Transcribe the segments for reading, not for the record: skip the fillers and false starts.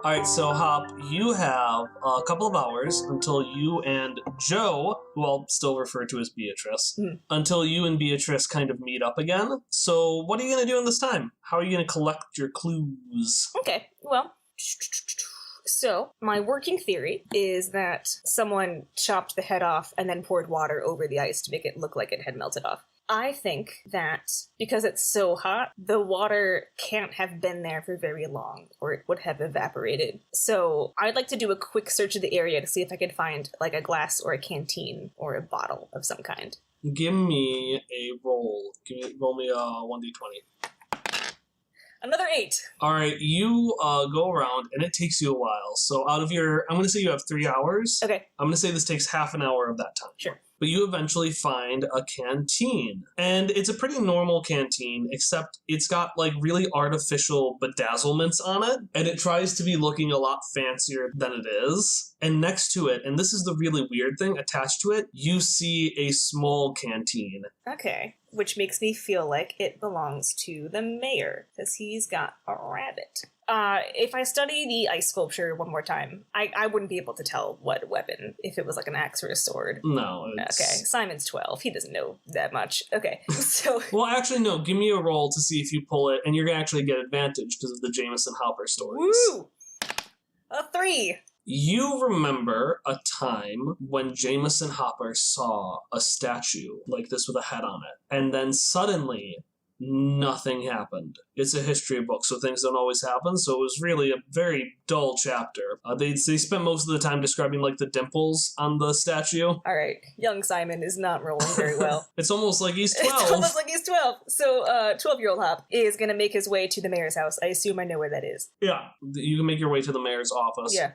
Alright, so Hop, you have a couple of hours until you and Joe, who I'll still refer to as Beatrice, until you and Beatrice kind of meet up again. So what are you going to do in this time? How are you going to collect your clues? Okay, well, so my working theory is that someone chopped the head off and then poured water over the ice to make it look like it had melted off. I think that because it's so hot, the water can't have been there for very long, or it would have evaporated. So I'd like to do a quick search of the area to see if I could find like a glass or a canteen or a bottle of some kind. Give me a roll. Roll me a 1d20. Another 8. All right, you go around, and it takes you a while. So out of your, I'm going to say you have 3 hours. Okay. I'm going to say this takes half an hour of that time. Sure. But you eventually find a canteen. And it's a pretty normal canteen, except it's got like really artificial bedazzlements on it. And it tries to be looking a lot fancier than it is. And next to it, and this is the really weird thing, attached to it, you see a small canteen. Okay. Which makes me feel like it belongs to the mayor, because he's got a rabbit. If I study the ice sculpture one more time, I wouldn't be able to tell what weapon, if it was like an axe or a sword. No, it's... Okay, Simon's 12. He doesn't know that much. Okay, so... Well, actually, no. Give me a roll to see if you pull it, and you're going to actually get advantage because of the Jameson Hopper stories. Woo! A 3! You remember a time when Jameson Hopper saw a statue like this with a head on it, and then suddenly nothing happened. It's a history book, so things don't always happen, so it was really a very dull chapter. They spent most of the time describing like the dimples on the statue. All right, young Simon is not rolling very well. It's almost like he's 12. It's almost like he's 12. So 12-year-old Hop is going to make his way to the mayor's house. I assume I know where that is. Yeah, you can make your way to the mayor's office. Yeah.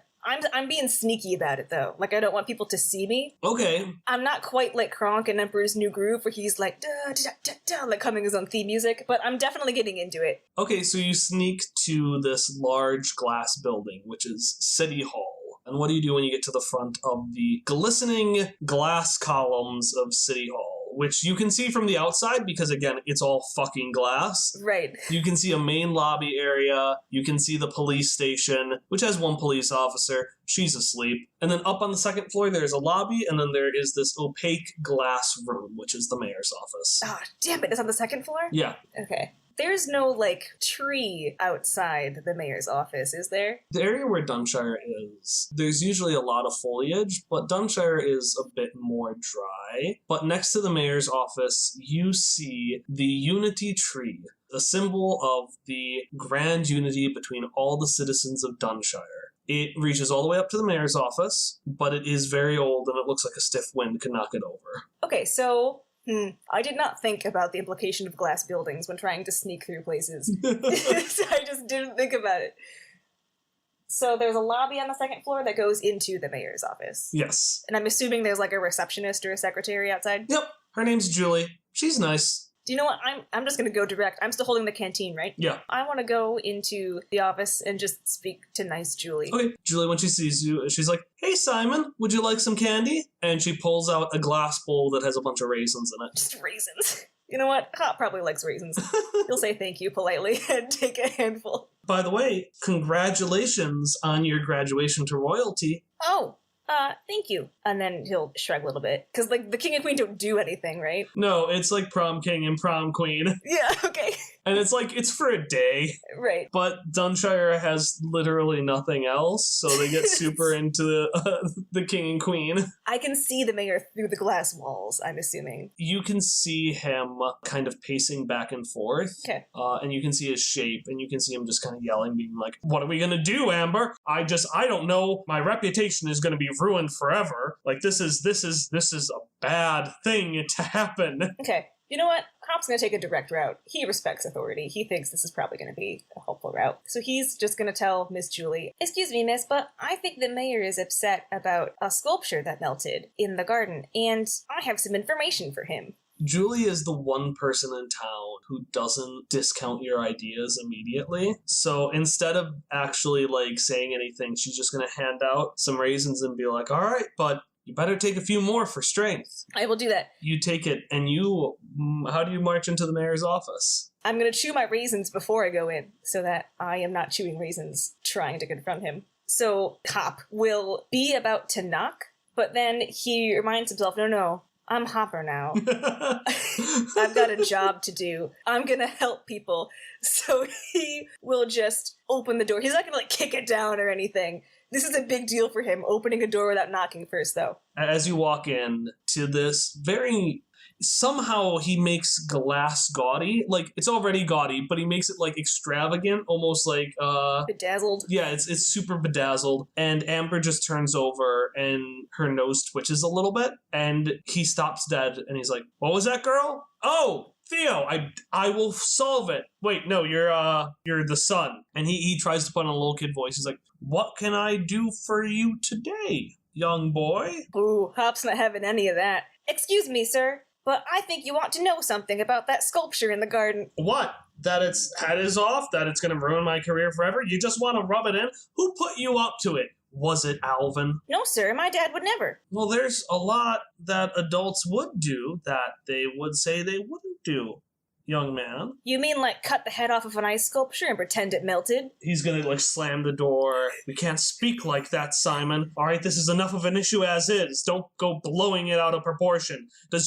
I'm being sneaky about it, though. Like, I don't want people to see me. Okay. I'm not quite like Kronk in Emperor's New Groove, where he's like, da, da, da, da, like humming his own theme music, but I'm definitely getting into it. Okay, so you sneak to this large glass building, which is City Hall. And what do you do when you get to the front of the glistening glass columns of City Hall? Which you can see from the outside because, again, it's all fucking glass. Right. You can see a main lobby area. You can see the police station, which has one police officer. She's asleep. And then up on the second floor, there's a lobby, and then there is this opaque glass room, which is the mayor's office. Ah, damn it. It's on the second floor? Yeah. Okay. There's no, like, tree outside the mayor's office, is there? The area where Dunshire is, there's usually a lot of foliage, but Dunshire is a bit more dry. But next to the mayor's office, you see the unity tree, a symbol of the grand unity between all the citizens of Dunshire. It reaches all the way up to the mayor's office, but it is very old, and it looks like a stiff wind could knock it over. Okay, so... I did not think about the implication of glass buildings when trying to sneak through places. I just didn't think about it. So there's a lobby on the second floor that goes into the mayor's office. Yes. And I'm assuming there's like a receptionist or a secretary outside? Yep. Her name's Julie. She's nice. Do you know what? I'm just going to go direct. I'm still holding the canteen, right? Yeah. I want to go into the office and just speak to nice Julie. Okay. Julie, when she sees you, she's like, "Hey, Simon, would you like some candy?" And she pulls out a glass bowl that has a bunch of raisins in it. Just raisins. You know what? Hop probably likes raisins. He'll say thank you politely and take a handful. By the way, congratulations on your graduation to royalty. Oh. Thank you. And then he'll shrug a little bit. Because, like, the king and queen don't do anything, right? No, it's like prom king and prom queen. Yeah, okay. And it's like, it's for a day. Right. But Dunshire has literally nothing else, so they get super into the king and queen. I can see the mayor through the glass walls, I'm assuming. You can see him kind of pacing back and forth. Okay. And you can see his shape, and you can see him just kind of yelling, being like, "What are we gonna do, Amber? I don't know. My reputation is gonna be ruined forever. Like, this is a bad thing to happen." Okay. You know what? Hop's going to take a direct route. He respects authority. He thinks this is probably going to be a helpful route. So he's just going to tell Miss Julie, "Excuse me, miss, but I think the mayor is upset about a sculpture that melted in the garden, and I have some information for him." Julie is the one person in town who doesn't discount your ideas immediately. So instead of actually, like, saying anything, she's just going to hand out some raisins and be like, "All right, but You better take a few more for strength. I will do that. You take it, and how do you march into the mayor's office? I'm going to chew my raisins before I go in, so that I am not chewing raisins trying to confront him. So Hop will be about to knock, but then he reminds himself, no, I'm Hopper now. I've got a job to do. I'm going to help people. So he will just open the door. He's not going to like kick it down or anything. This is a big deal for him, opening a door without knocking first, though. As you walk in to this somehow he makes glass gaudy. Like, it's already gaudy, but he makes it, like, extravagant, almost like, bedazzled. Yeah, it's super bedazzled. And Amber just turns over, and her nose twitches a little bit, and he stops dead, and he's like, what was that, girl? Oh! Theo, I will solve it. Wait, no, you're the son. And he tries to put on a little kid voice. He's like, what can I do for you today, young boy? Ooh, Hop's not having any of that. Excuse me, sir, but I think you ought to know something about that sculpture in the garden. What? That its head is off? That it's going to ruin my career forever? You just want to rub it in? Who put you up to it? Was it Alvin? No, sir, my dad would never. Well, there's a lot that adults would do that they would say they wouldn't do, young man. You mean like cut the head off of an ice sculpture and pretend it melted? He's gonna like slam the door. We can't speak like that, Simon. All right, this is enough of an issue as is. Don't go blowing it out of proportion. Does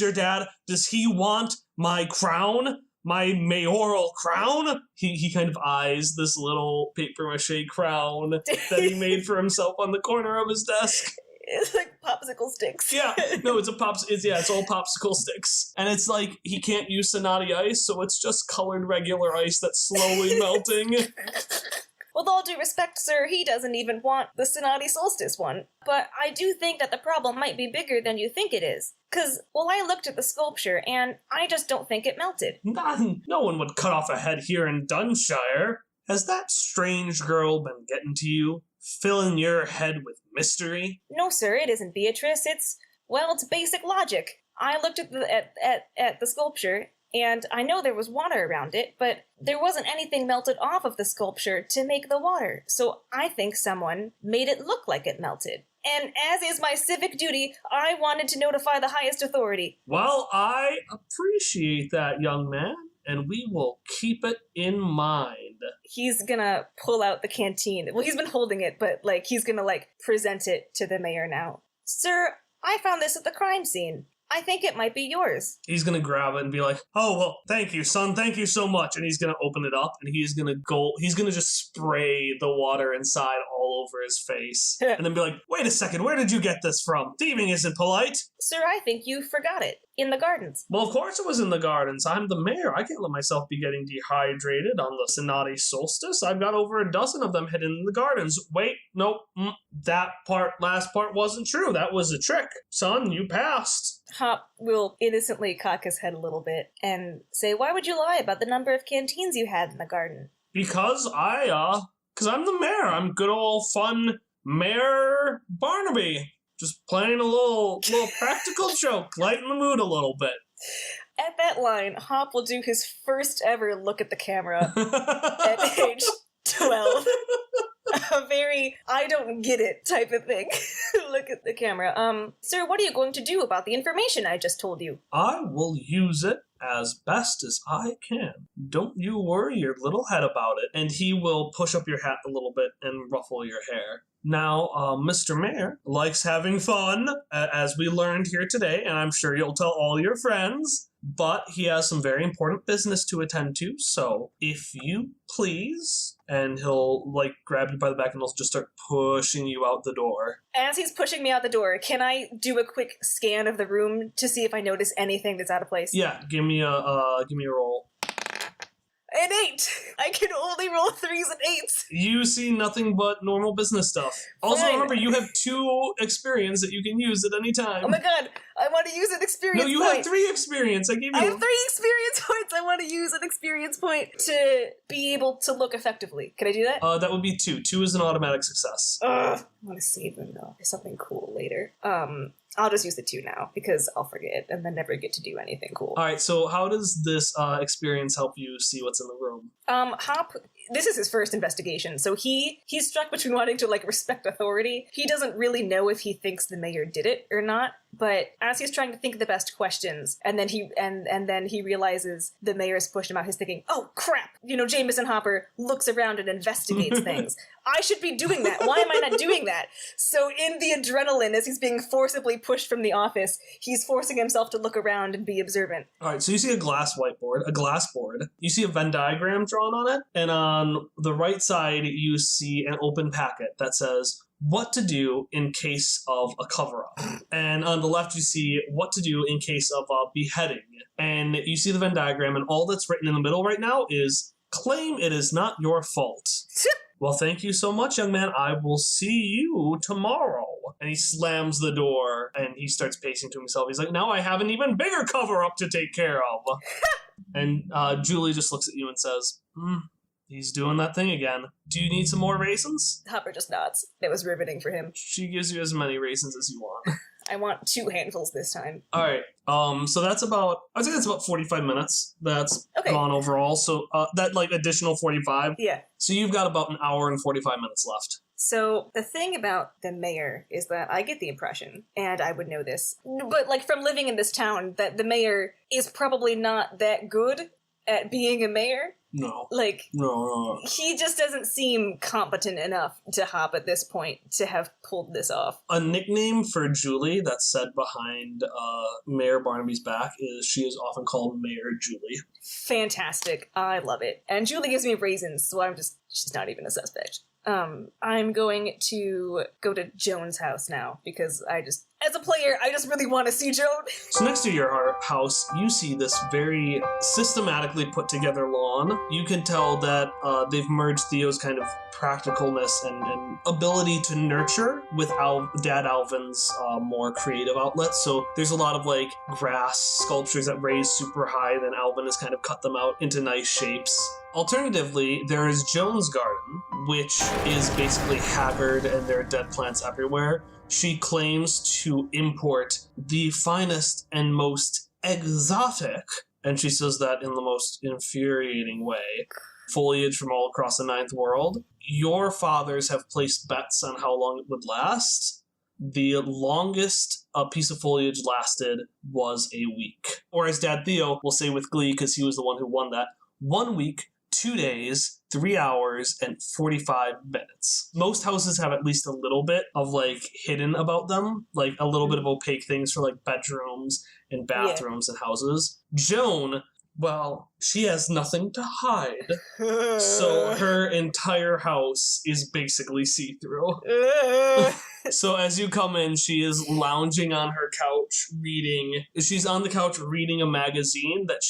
he want my crown? My mayoral crown? He kind of eyes this little papier-mâché crown that he made for himself on the corner of his desk. It's like popsicle sticks. Yeah, no, it's all popsicle sticks. And it's like, he can't use Sonati ice, so it's just colored regular ice that's slowly melting. With all due respect, sir, he doesn't even want the Sonati Solstice one. But I do think that the problem might be bigger than you think it is. 'Cause, well, I looked at the sculpture, and I just don't think it melted. No one would cut off a head here in Dunshire. Has that strange girl been getting to you? Filling your head with mystery? No, sir, it isn't Beatrice. It's basic logic. I looked at the sculpture, and I know there was water around it, but there wasn't anything melted off of the sculpture to make the water. So I think someone made it look like it melted. And as is my civic duty, I wanted to notify the highest authority. Well, I appreciate that, young man, and we will keep it in mind. He's gonna pull out the canteen. Well, he's been holding it, but, he's gonna, present it to the mayor now. Sir, I found this at the crime scene. I think it might be yours. He's gonna grab it and be like, oh, well, thank you, son, thank you so much. And he's gonna open it up, and he's gonna just spray the water inside all over his face. And then be like, wait a second, where did you get this from? Thieving isn't polite. Sir, I think you forgot it. In the gardens. Well, of course it was in the gardens. I'm the mayor. I can't let myself be getting dehydrated on the Sonati Solstice. I've got over a dozen of them hidden in the gardens. Wait, nope, last part wasn't true. That was a trick. Son, you passed. Hop will innocently cock his head a little bit and say, why would you lie about the number of canteens you had in the garden? Because I'm the mayor. I'm good old fun Mayor Barnaby. Just playing a little practical joke, lighten the mood a little bit. At that line, Hop will do his first ever look at the camera at age 12. A very, I don't get it type of thing. Look at the camera. Sir, what are you going to do about the information I just told you? I will use it as best as I can. Don't you worry your little head about it. And he will push up your hat a little bit and ruffle your hair. Now, Mr. Mayor likes having fun, as we learned here today, and I'm sure you'll tell all your friends, but he has some very important business to attend to, so if you please, and he'll, grab you by the back and he'll just start pushing you out the door. As he's pushing me out the door, can I do a quick scan of the room to see if I notice anything that's out of place? Yeah, give me a roll. An 8! I can only roll 3s and 8s! You see nothing but normal business stuff. Also, Fine. remember, you have 2 experience that you can use at any time. Oh my god, I want to use an experience point! No, you have 3 experience, I gave you... I have 3 experience points! I want to use an experience point to be able to look effectively. Can I do that? That would be 2. 2 is an automatic success. Ugh, I want to save them though. There's something cool later. I'll just use the 2 now, because I'll forget and then never get to do anything cool. Alright, so how does this experience help you see what's in the room? Hop this is his first investigation, so he's struck between wanting to, like, respect authority. He doesn't really know if he thinks the mayor did it or not, but as he's trying to think of the best questions, and then he realizes the mayor's pushed him out, he's thinking, oh, crap! Jameson Hopper looks around and investigates things. I should be doing that. Why am I not doing that? So in the adrenaline, as he's being forcibly pushed from the office, he's forcing himself to look around and be observant. All right, so you see a glass board. You see a Venn diagram drawn on it, and on the right side, you see an open packet that says, what to do in case of a cover-up. And on the left, you see what to do in case of a beheading. And you see the Venn diagram, and all that's written in the middle right now is, claim it is not your fault. Well, thank you so much, young man. I will see you tomorrow. And he slams the door, and he starts pacing to himself. He's like, now I have an even bigger cover-up to take care of. And Julie just looks at you and says, he's doing that thing again. Do you need some more raisins? Hopper just nods. It was riveting for him. She gives you as many raisins as you want. I want 2 handfuls this time. All right. So that's about 45 minutes. That's gone overall. So that additional 45. Yeah. So you've got about an hour and 45 minutes left. So the thing about the mayor is that I get the impression, and I would know this, but from living in this town, that the mayor is probably not that good at being a mayor. No. No. He just doesn't seem competent enough to Hop at this point to have pulled this off. A nickname for Julie that's said behind Mayor Barnaby's back is she is often called Mayor Julie. Fantastic. I love it. And Julie gives me raisins, so she's not even a suspect. I'm going to go to Joan's house now, because as a player, I just really want to see Joan. So next to your house, you see this very systematically put together lawn. You can tell that they've merged Theo's kind of practicalness and ability to nurture with Dad Alvin's more creative outlets. So there's a lot of grass sculptures that raise super high, then Alvin has kind of cut them out into nice shapes. Alternatively, there is Joan's garden, which is basically haggard and there are dead plants everywhere. She claims to import the finest and most exotic, and she says that in the most infuriating way, foliage from all across the Ninth World. Your fathers have placed bets on how long it would last. The longest a piece of foliage lasted was a week. Or as Dad Theo will say with glee, because he was the one who won that, 1 week, 2 days, 3 hours, and 45 minutes. Most houses have at least a little bit of hidden about them, a little bit of opaque things for bedrooms and bathrooms and houses. Joan, well, she has nothing to hide. So her entire house is basically see-through. So as you come in, she is lounging on her couch reading. She's on the couch reading a magazine that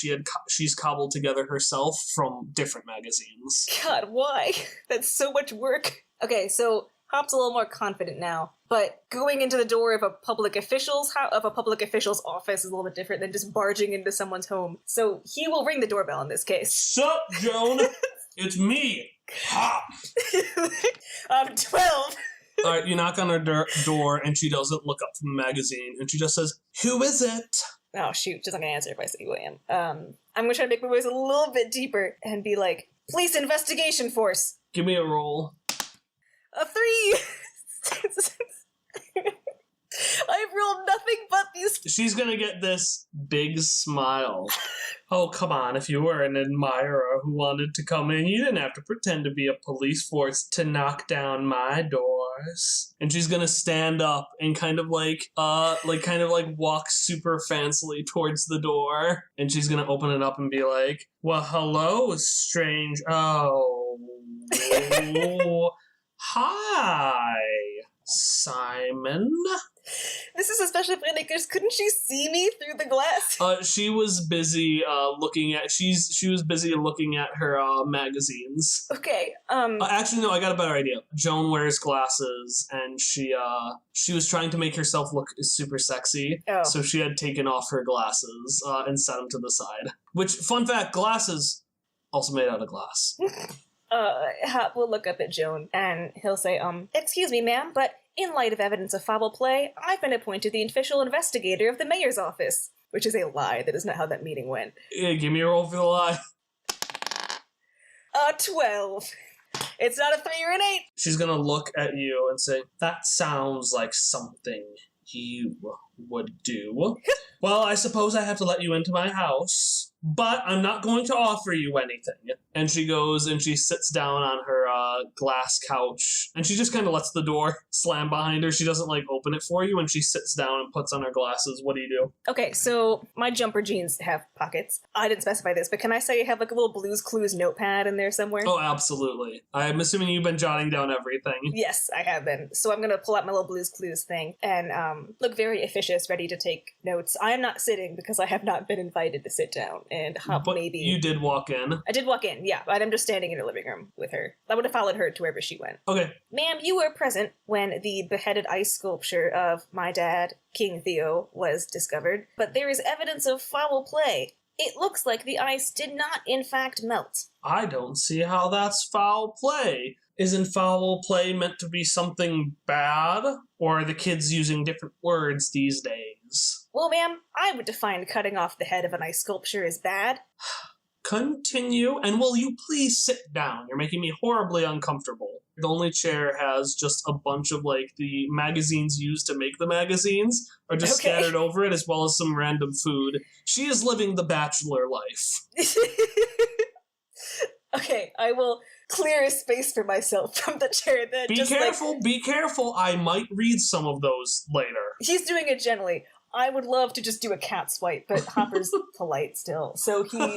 she's cobbled together herself from different magazines. God, why? That's so much work. Okay, so Hop's a little more confident now, but going into the door of a public official's office is a little bit different than just barging into someone's home. So he will ring the doorbell in this case. Sup, Joan? It's me, Hop. I'm 12. All right, you knock on her door, and she doesn't look up from the magazine, and she just says, "Who is it?" Oh, shoot, she's not gonna answer if I say who I am. I'm gonna try to make my voice a little bit deeper and be like, "Police investigation force." Give me a roll. A 3! I've rolled nothing but these. She's gonna get this big smile. Oh, come on, if you were an admirer who wanted to come in, you didn't have to pretend to be a police force to knock down my doors. And she's gonna stand up and kind of walk super fancily towards the door. And she's gonna open it up and be like, well, hello, strange. Oh. Hi, Simon. This is especially funny because couldn't she see me through the glass? She was busy looking at. She was busy looking at her magazines. Okay. Actually, no. I got a better idea. Joan wears glasses, and she was trying to make herself look super sexy. Oh. So she had taken off her glasses and set them to the side. Which, fun fact, glasses also made out of glass. Hop will look up at Joan, and he'll say, excuse me, ma'am, but in light of evidence of foul play, I've been appointed the official investigator of the mayor's office. Which is a lie. That is not how that meeting went. Yeah, give me a roll for the lie. A 12. It's not a 3 or an 8. She's gonna look at you and say, that sounds like something you would do. Well, I suppose I have to let you into my house, but I'm not going to offer you anything. And she goes and she sits down on her glass couch, and she just kind of lets the door slam behind her. She doesn't, like, open it for you, and she sits down and puts on her glasses. What do you do? Okay, so my jumper jeans have pockets. I didn't specify this, but can I say I have, like, a little Blue's Clues notepad in there somewhere? Oh, absolutely. I'm assuming you've been jotting down everything. Yes, I have been. So I'm gonna pull out my little Blue's Clues thing and look very officious, ready to take notes. I am not sitting because I have not been invited to sit down, and Hop But maybe... you did walk in. I did walk in, yeah, but I'm just standing in the living room with her. I would have followed her to wherever she went. Okay. Ma'am, you were present when the beheaded ice sculpture of my dad, King Theo, was discovered, but there is evidence of foul play. It looks like the ice did not, in fact, melt. I don't see how that's foul play. Isn't foul play meant to be something bad? Or are the kids using different words these days? Well, ma'am, I would define cutting off the head of an ice sculpture as bad. Continue, and will you please sit down? You're making me horribly uncomfortable. The only chair has just a bunch of, like, the magazines used to make the magazines are just scattered over it, as well as some random food. She is living the bachelor life. Okay, I will clear a space for myself from the chair then. Be careful. I might read some of those later. He's doing it gently. I would love to just do a cat swipe, but Hopper's polite still, so he will,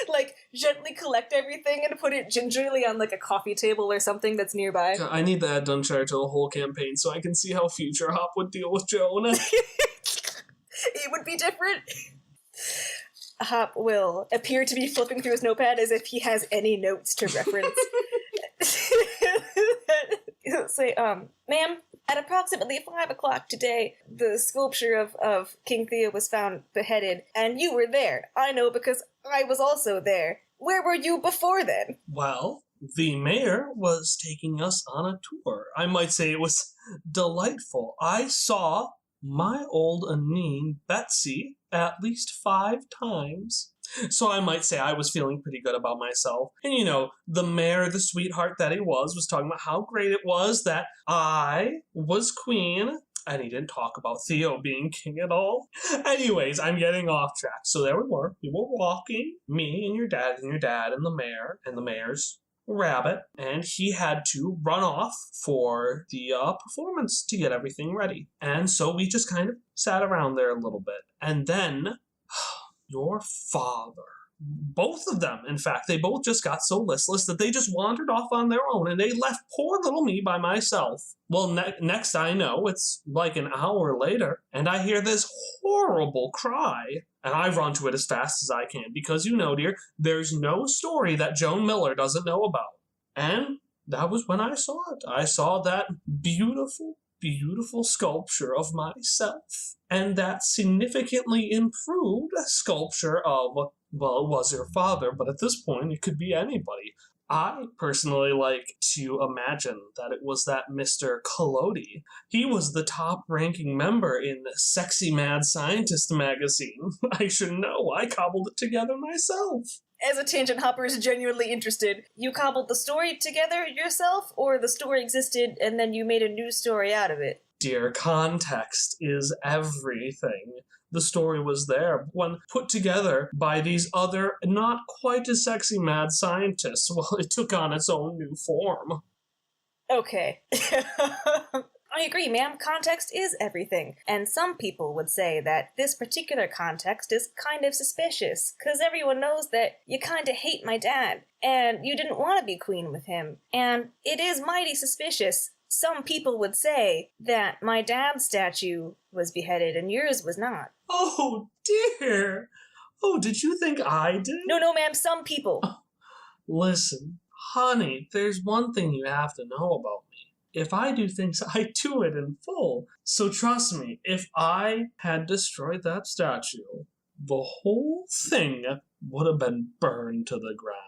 like, gently collect everything and put it gingerly on, like, a coffee table or something that's nearby. I need to add Dunshire to the whole campaign so I can see how future Hop would deal with Joan. It would be different. Hop will appear to be flipping through his notepad as if he has any notes to reference. He'll say, ma'am, at approximately 5 o'clock today, the sculpture of King Theo was found beheaded, and you were there. I know because I was also there. Where were you before then? Well, the mayor was taking us on a tour. I might say it was delightful. I saw my old Anine, Betsy, at least 5 times. So I might say I was feeling pretty good about myself. And you know, the mayor, the sweetheart that he was talking about how great it was that I was queen. And he didn't talk about Theo being king at all. Anyways, I'm getting off track. So there we were. We were walking, me and your dad and the mayor's rabbit. And he had to run off for the performance to get everything ready. And so we just kind of sat around there a little bit. And then your father, both of them, in fact, they both just got so listless that they just wandered off on their own and they left poor little me by myself. Well, next I know, it's like an hour later, and I hear this horrible cry. And I run to it as fast as I can because, you know, dear, there's no story that Joan Miller doesn't know about. And that was when I saw it. I saw that beautiful sculpture of myself and that significantly improved sculpture of, well, it was your father, but at this point it could be anybody. I personally like to imagine that it was that Mr. Collodi. He was the top-ranking member in the Sexy Mad Scientist magazine. I should know. I cobbled it together myself. As a tangent, Hopper is genuinely interested. You cobbled the story together yourself, or the story existed and then you made a new story out of it? Dear, context is everything. The story was there when put together by these other, not quite as sexy mad scientists. Well, it took on its own new form. Okay. I agree, ma'am. Context is everything. And some people would say that this particular context is kind of suspicious, because everyone knows that you kind of hate my dad, and you didn't want to be queen with him. And it is mighty suspicious. Some people would say that my dad's statue was beheaded and yours was not. Oh, dear. Oh, did you think I did? No, ma'am, some people. Listen, honey, there's one thing you have to know about me. If I do things, I do it in full. So trust me, if I had destroyed that statue, the whole thing would have been burned to the ground.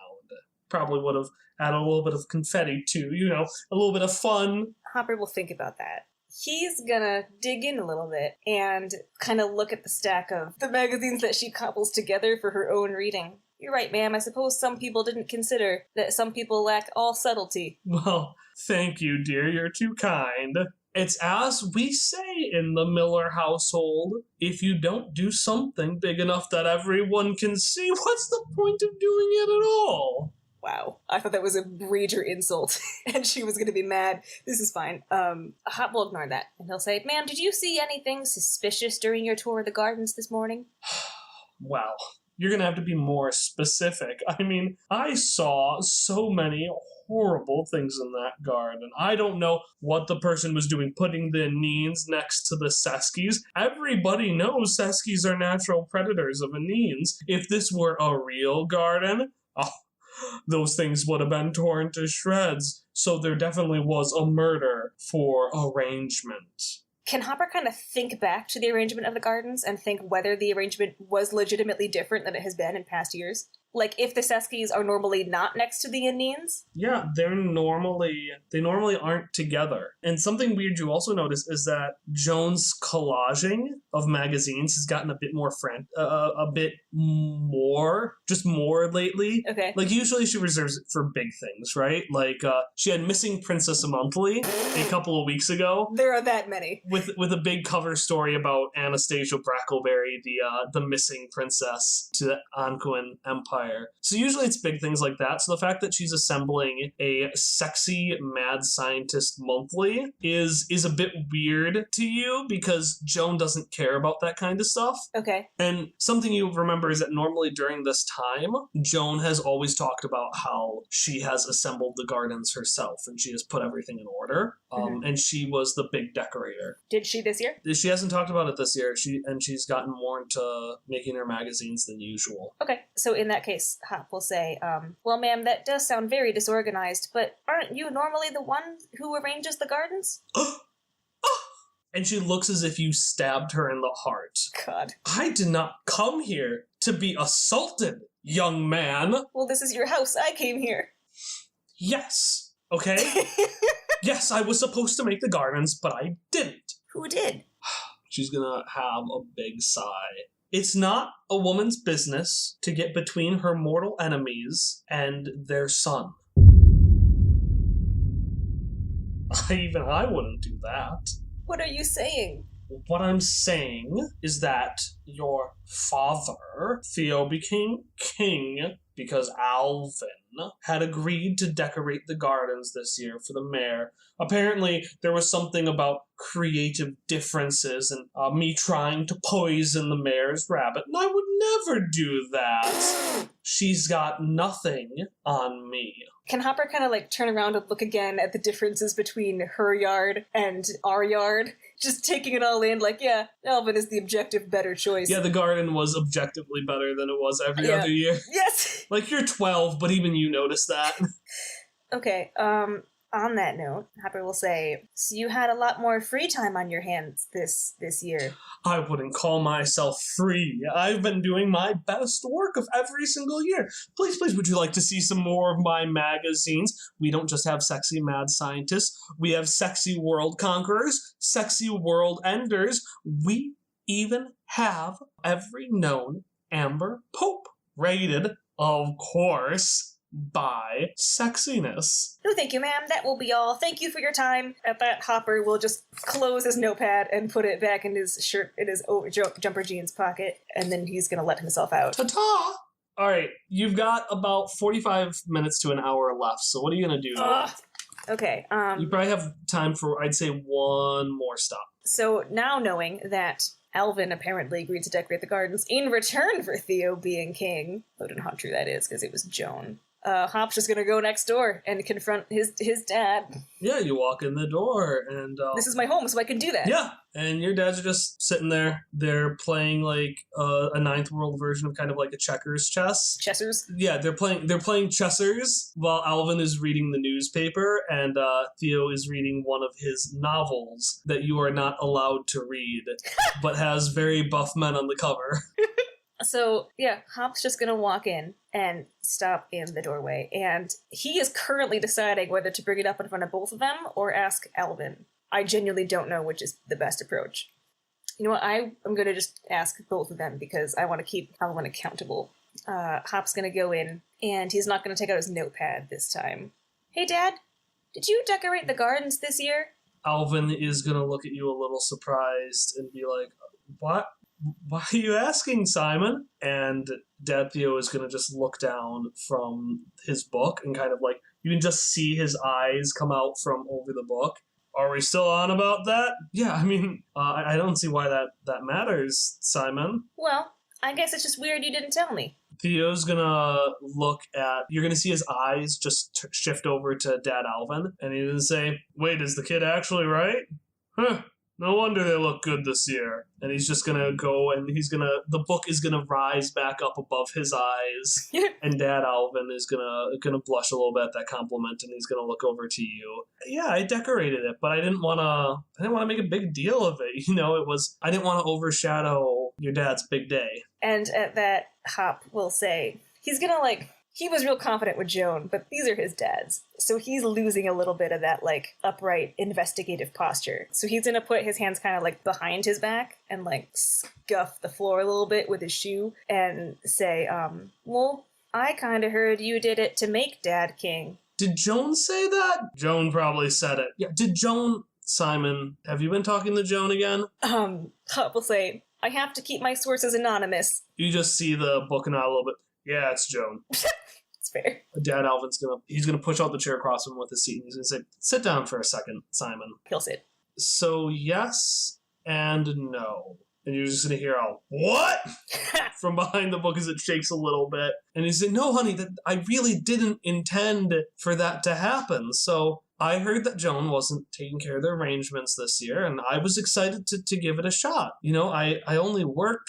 Probably would have had a little bit of confetti too, you know, a little bit of fun. Hopper will think about that. He's gonna dig in a little bit and kind of look at the stack of the magazines that she cobbles together for her own reading. You're right, ma'am. I suppose some people didn't consider that some people lack all subtlety. Well, thank you, dear. You're too kind. It's as we say in the Miller household, if you don't do something big enough that everyone can see, what's the point of doing it at all? Wow. I thought that was a major insult, and she was going to be mad. This is fine. Hop will ignore that, and he'll say, ma'am, did you see anything suspicious during your tour of the gardens this morning? Well, you're going to have to be more specific. I mean, I saw so many horrible things in that garden. I don't know what the person was doing putting the anines next to the seskies. Everybody knows seskies are natural predators of anines. If this were a real garden, those things would have been torn to shreds. So there definitely was a murder for arrangement. Can Hopper kind of think back to the arrangement of the gardens and think whether the arrangement was legitimately different than it has been in past years? Like, if the seskies are normally not next to the anines? Yeah, they normally aren't together. And something weird you also notice is that Joan's collaging of magazines has gotten a bit more more lately. Okay. Like, usually she reserves it for big things, right? Like, she had Missing Princess Monthly a couple of weeks ago. There are that many. With a big cover story about Anastasia Brackleberry, the missing princess to the Anquin Empire. So usually it's big things like that. So the fact that she's assembling a sexy mad scientist monthly is a bit weird to you because Joan doesn't care about that kind of stuff. Okay. And something you remember is that normally during this time, Joan has always talked about how she has assembled the gardens herself and she has put everything in order. And she was the big decorator. Did she this year? She hasn't talked about it this year. She's gotten more into making her magazines than usual. Okay, so in that case, Hop will say, well, ma'am, that does sound very disorganized, but aren't you normally the one who arranges the gardens? And she looks as if you stabbed her in the heart. God. I did not come here to be assaulted, young man. Well, this is your house. I came here. Yes. Okay? Yes, I was supposed to make the gardens, but I didn't. Who did? She's gonna have a big sigh. It's not a woman's business to get between her mortal enemies and their son. Even I wouldn't do that. What are you saying? What I'm saying is that your father, Theo, became king because Alvin had agreed to decorate the gardens this year for the mayor. Apparently, there was something about creative differences and me trying to poison the mayor's rabbit, and I would never do that. She's got nothing on me. Can Hopper kind of like turn around and look again at the differences between her yard and our yard? Just taking it all in, like, yeah, Alvin is the objective better choice. Yeah, the garden was objectively better than it was every other year. Yes! Like, you're 12, but even you notice that. Okay, on that note, Hopper will say, so you had a lot more free time on your hands this year. I wouldn't call myself free. I've been doing my best work of every single year. Please, would you like to see some more of my magazines? We don't just have sexy mad scientists. We have sexy world conquerors, sexy world enders. We even have every known Amber Pope, rated, of course, by sexiness. No, thank you, ma'am. That will be all. Thank you for your time. At that, Hopper will just close his notepad and put it back in his shirt, in his jumper jeans pocket, and then he's going to let himself out. Ta-ta! All right, you've got about 45 minutes to an hour left, so what are you going to do? Okay. You probably have time for, I'd say, one more stop. So now knowing that Alvin apparently agreed to decorate the gardens in return for Theo being king, though I don't know how true that is, because it was Joan. Hop's just gonna go next door and confront his dad. Yeah, you walk in the door and... this is my home, so I can do that. Yeah, and your dads are just sitting there. They're playing like a ninth world version of kind of like a checkers chess. Chessers? Yeah, they're playing chessers while Alvin is reading the newspaper and Theo is reading one of his novels that you are not allowed to read, but has very buff men on the cover. So, yeah, Hop's just gonna walk in and stop in the doorway, and he is currently deciding whether to bring it up in front of both of them or ask Alvin. I genuinely don't know which is the best approach. You know what, I'm gonna just ask both of them because I want to keep Alvin accountable Hop's gonna go in, and he's not gonna take out his notepad this time. Hey, Dad, did you decorate the gardens this year? Alvin is going to look at you a little surprised and be like, what? Why are you asking, Simon? And Dad Theo is going to just look down from his book and kind of like, you can just see his eyes come out from over the book. Are we still on about that? Yeah, I mean, I don't see why that matters, Simon. Well, I guess it's just weird you didn't tell me. Theo's gonna look at, you're gonna see his eyes just shift over to Dad Alvin, and he's gonna say, wait, is the kid actually right? Huh, no wonder they look good this year. And he's just gonna go and the book is gonna rise back up above his eyes, and Dad Alvin is gonna blush a little bit at that compliment, and he's gonna look over to you. Yeah, I decorated it, but I didn't wanna make a big deal of it. I didn't wanna overshadow your dad's big day. And at that, Hop will say, he was real confident with Joan, but these are his dads. So he's losing a little bit of that, upright, investigative posture. So he's gonna put his hands kind of, behind his back and, scuff the floor a little bit with his shoe and say, well, I kind of heard you did it to make Dad king. Did Joan say that? Joan probably said it. Yeah, did Joan... Simon, have you been talking to Joan again? Hop will say, I have to keep my sources anonymous. You just see the book nod a little bit. Yeah, it's Joan. It's fair. Dad Alvin's gonna push out the chair across him with his seat, and he's gonna say, sit down for a second, Simon. He'll sit. So yes and no. And you're just gonna hear a what? From behind the book as it shakes a little bit. And he said, no, honey, that I really didn't intend for that to happen. So I heard that Joan wasn't taking care of the arrangements this year, and I was excited to give it a shot. I only work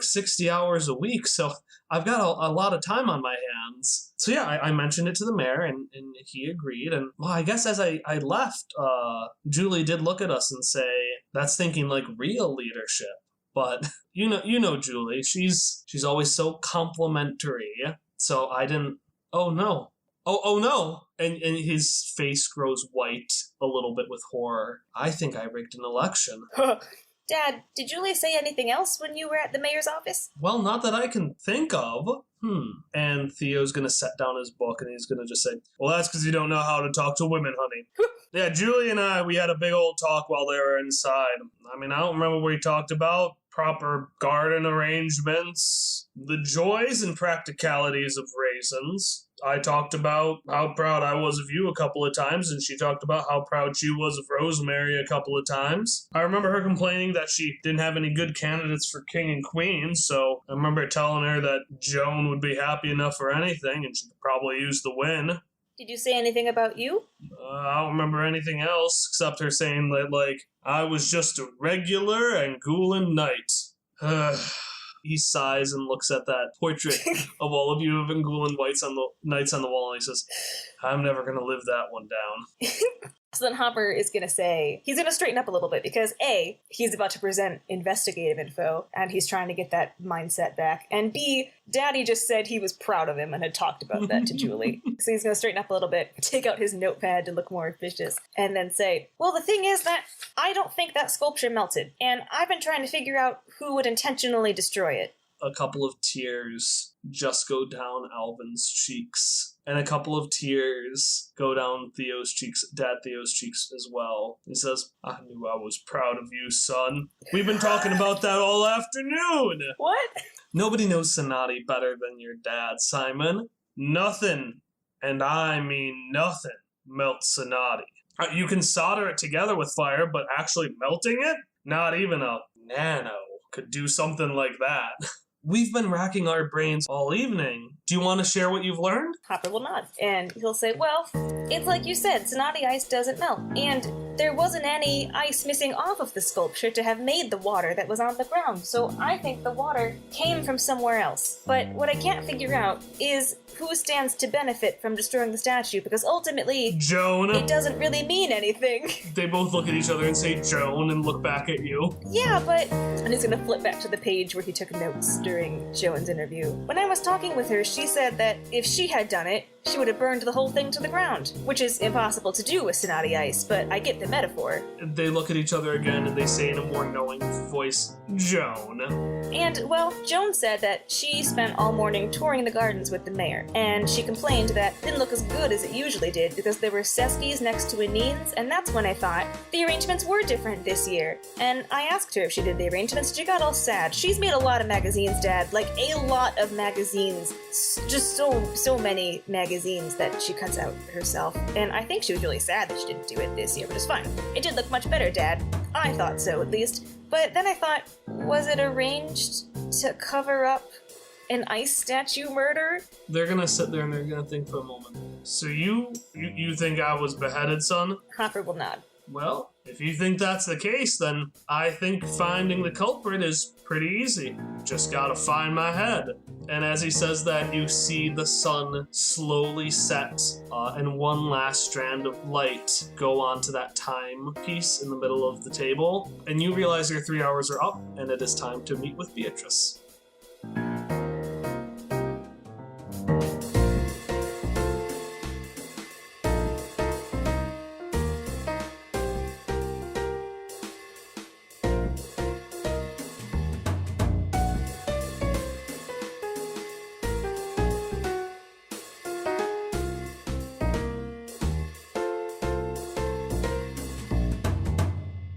60 hours a week, so I've got a lot of time on my hands. So yeah, I mentioned it to the mayor, and he agreed. And well, I guess as I left, Julie did look at us and say, that's thinking like real leadership. But you know Julie, she's always so complimentary. So I didn't. Oh no. Oh no! And his face grows white a little bit with horror. I think I rigged an election. Dad, did Julie say anything else when you were at the mayor's office? Well, not that I can think of. And Theo's gonna set down his book and he's gonna just say, well, that's because you don't know how to talk to women, honey. Yeah, Julie and we had a big old talk while they were inside. I mean, I don't remember what we talked about. Proper garden arrangements, the joys and practicalities of raisins. I talked about how proud I was of you a couple of times, and she talked about how proud she was of Rosemary a couple of times. I remember her complaining that she didn't have any good candidates for king and queen, so I remember telling her that Joan would be happy enough for anything, and she could probably use the win. Did you say anything about you? I don't remember anything else, except her saying that, I was just a regular Angulan knight. He sighs and looks at that portrait of all of you of Angulan knights on the wall, and he says, I'm never going to live that one down. So then Hopper is going to say, he's going to straighten up a little bit because A, he's about to present investigative info and he's trying to get that mindset back. And B, Daddy just said he was proud of him and had talked about that to Julie. So he's going to straighten up a little bit, take out his notepad to look more officious, and then say, well, the thing is that I don't think that sculpture melted, and I've been trying to figure out who would intentionally destroy it. A couple of tears just go down Alvin's cheeks. And a couple of tears go down Dad Theo's cheeks as well. He says, I knew I was proud of you, son. We've been talking about that all afternoon. What? Nobody knows Sonati better than your dad, Simon. Nothing, and I mean nothing, melts Sonati. You can solder it together with fire, but actually melting it? Not even a nano could do something like that. We've been racking our brains all evening. Do you want to share what you've learned? Hopper will nod, and he'll say, well, it's like you said, Sonati ice doesn't melt, and there wasn't any ice missing off of the sculpture to have made the water that was on the ground, so I think the water came from somewhere else. But what I can't figure out is who stands to benefit from destroying the statue, because ultimately, Joan. It doesn't really mean anything. They both look at each other and say Joan and look back at you. Yeah, but... And he's gonna flip back to the page where he took notes during Joan's interview. When I was talking with her, she said that if she had done it, she would have burned the whole thing to the ground, which is impossible to do with Sonati ice, but I get the metaphor. They look at each other again and they say in a more knowing voice, Joan. And, well, Joan said that she spent all morning touring the gardens with the mayor, and she complained that it didn't look as good as it usually did because there were seskies next to Anines, and that's when I thought the arrangements were different this year. And I asked her if she did the arrangements, and she got all sad. She's made a lot of magazines, Dad, like a lot of magazines, just so many magazines that she cuts out herself, and I think she was really sad that she didn't do it this year, but it's fine. It did look much better, Dad. I thought so, at least. But then I thought, was it arranged to cover up an ice statue murder? They're gonna sit there and they're gonna think for a moment. So you think I was beheaded, son? Hopper will nod. Well, if you think that's the case, then I think finding the culprit is pretty easy. Just gotta find my head. And as he says that, you see the sun slowly set, and one last strand of light go onto that timepiece in the middle of the table. And you realize your 3 hours are up, and it is time to meet with Beatrice.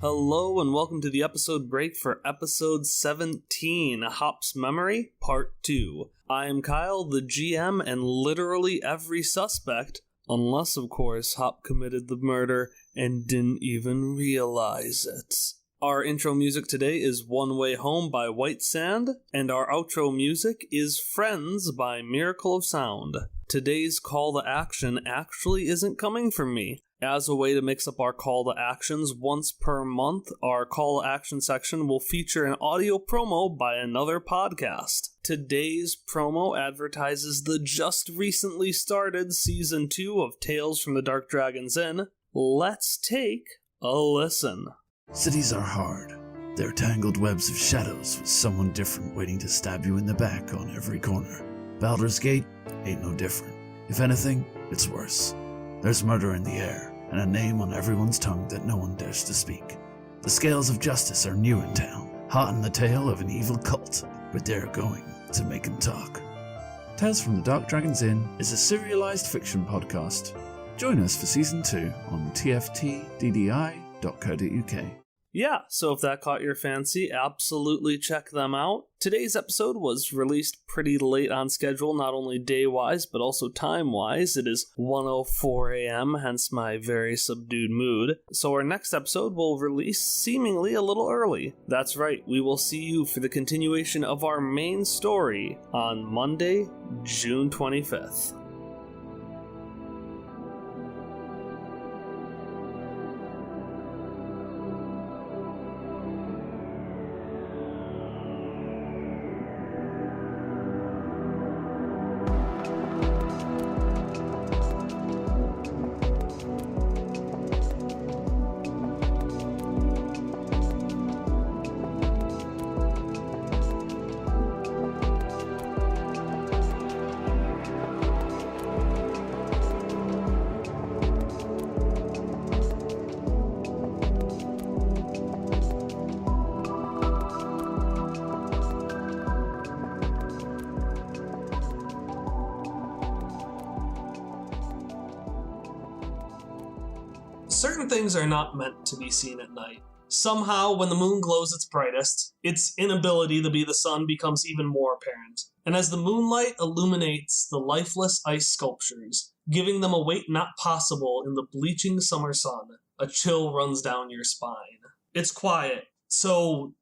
Hello and welcome to the episode break for episode 17, Hop's Memory, Part 2. I am Kyle, the GM, and literally every suspect, unless of course Hop committed the murder and didn't even realize it. Our intro music today is One Way Home by White Sand, and our outro music is Friends by Miracle of Sound. Today's call to action actually isn't coming from me. As a way to mix up our call to actions, once per month, our call to action section will feature an audio promo by another podcast. Today's promo advertises the just recently started Season 2 of Tales from the Dark Dragon's Inn. Let's take a listen. Cities are hard. They're tangled webs of shadows with someone different waiting to stab you in the back on every corner. Baldur's Gate ain't no different. If anything, it's worse. There's murder in the air, and a name on everyone's tongue that no one dares to speak. The scales of justice are new in town, hot in the tail of an evil cult, but they're going to make 'em talk. Tales from the Dark Dragon's Inn is a serialized fiction podcast. Join us for Season 2 on tftddi.co.uk. Yeah, so if that caught your fancy, absolutely check them out. Today's episode was released pretty late on schedule, not only day-wise, but also time-wise. It is 1:04 a.m., hence my very subdued mood. So our next episode will release seemingly a little early. That's right, we will see you for the continuation of our main story on Monday, June 25th. Certain things are not meant to be seen at night. Somehow, when the moon glows its brightest, its inability to be the sun becomes even more apparent. And as the moonlight illuminates the lifeless ice sculptures, giving them a weight not possible in the bleaching summer sun, a chill runs down your spine. It's quiet. So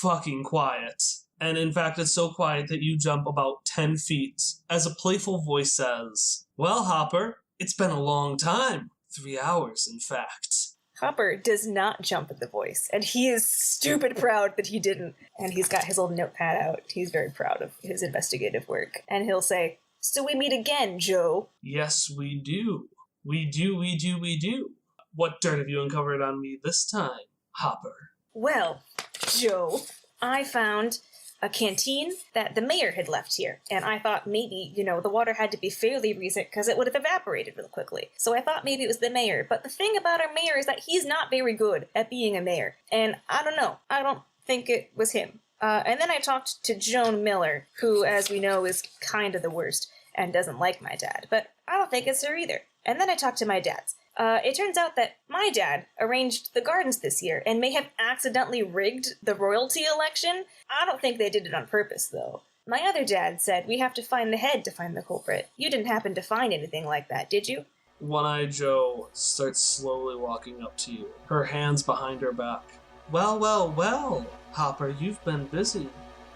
fucking quiet. And in fact, it's so quiet that you jump about 10 feet as a playful voice says, "Well, Hopper, it's been a long time. 3 hours, in fact." Hopper does not jump at the voice, and he is stupid proud that he didn't. And he's got his old notepad out. He's very proud of his investigative work. And he'll say, "So we meet again, Joe." "Yes, we do. We do. What dirt have you uncovered on me this time, Hopper?" "Well, Joe, I found a canteen that the mayor had left here. And I thought maybe, the water had to be fairly recent because it would have evaporated real quickly. So I thought maybe it was the mayor. But the thing about our mayor is that he's not very good at being a mayor. And I don't know. I don't think it was him. And then I talked to Joan Miller, who, as we know, is kind of the worst and doesn't like my dad. But I don't think it's her either. And then I talked to my dads. It turns out that my dad arranged the gardens this year and may have accidentally rigged the royalty election. I don't think they did it on purpose, though. My other dad said we have to find the head to find the culprit. You didn't happen to find anything like that, did you? One-Eyed Joe starts slowly walking up to you, her hands behind her back. Well, Hopper, you've been busy.